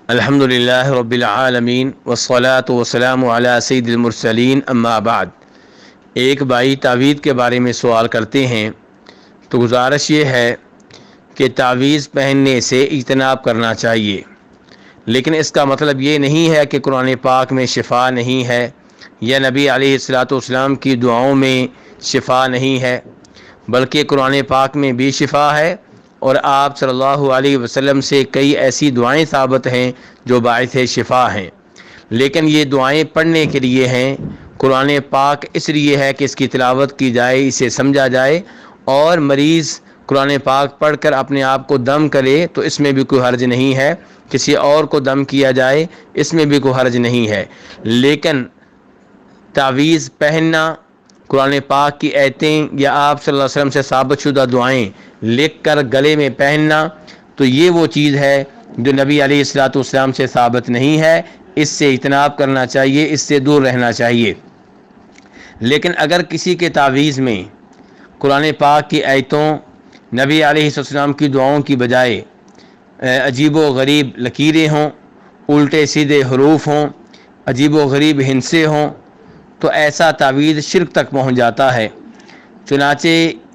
الحمدللہ رب العالمین والصلاة والسلام علی سید المرسلین اما بعد۔ ایک بھائی تعویذ کے بارے میں سوال کرتے ہیں، تو گزارش یہ ہے کہ تعویذ پہننے سے اجتناب کرنا چاہیے، لیکن اس کا مطلب یہ نہیں ہے کہ قرآن پاک میں شفا نہیں ہے یا نبی علیہ الصلاۃ والسلام کی دعاؤں میں شفا نہیں ہے، بلکہ قرآن پاک میں بھی شفا ہے، اور آپ صلی اللہ علیہ وسلم سے کئی ایسی دعائیں ثابت ہیں جو باعث شفا ہیں، لیکن یہ دعائیں پڑھنے کے لیے ہیں۔ قرآن پاک اس لیے ہے کہ اس کی تلاوت کی جائے، اسے سمجھا جائے، اور مریض قرآن پاک پڑھ کر اپنے آپ کو دم کرے تو اس میں بھی کوئی حرج نہیں ہے، کسی اور کو دم کیا جائے اس میں بھی کوئی حرج نہیں ہے، لیکن تعویذ پہننا، قرآن پاک کی آیتیں یا آپ صلی اللہ علیہ وسلم سے ثابت شدہ دعائیں لکھ کر گلے میں پہننا، تو یہ وہ چیز ہے جو نبی علیہ الصلوۃ والسلام سے ثابت نہیں ہے، اس سے اجتناب کرنا چاہیے، اس سے دور رہنا چاہیے۔ لیکن اگر کسی کے تعویذ میں قرآن پاک کی آیتوں، نبی علیہ السلام کی دعاؤں کی بجائے عجیب و غریب لکیریں ہوں، الٹے سیدھے حروف ہوں، عجیب و غریب ہندسے ہوں، تو ایسا تعویذ شرک تک پہنچ جاتا ہے۔ چنانچہ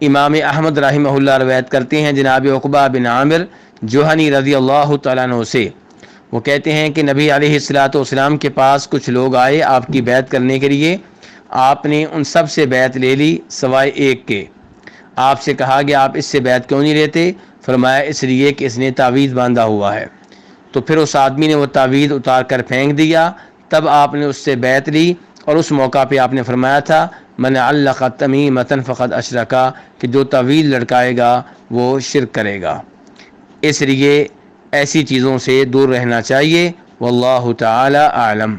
امام احمد رحمہ اللہ روایت کرتے ہیں جناب عقبہ بن عامر جوہنی رضی اللہ تعالیٰ عنہ سے، وہ کہتے ہیں کہ نبی علیہ الصلوۃ والسلام کے پاس کچھ لوگ آئے آپ کی بیعت کرنے کے لیے، آپ نے ان سب سے بیعت لے لی سوائے ایک کے۔ آپ سے کہا کہ آپ اس سے بیعت کیوں نہیں لیتے؟ فرمایا اس لیے کہ اس نے تعویذ باندھا ہوا ہے۔ تو پھر اس آدمی نے وہ تعویذ اتار کر پھینک دیا، تب آپ نے اس سے بیعت لی، اور اس موقع پہ آپ نے فرمایا تھا من علق تمیمۃ فقد اشرک، کہ جو تعویذ لٹکائے گا وہ شرک کرے گا۔ اس لیے ایسی چیزوں سے دور رہنا چاہیے، واللہ تعالی اعلم۔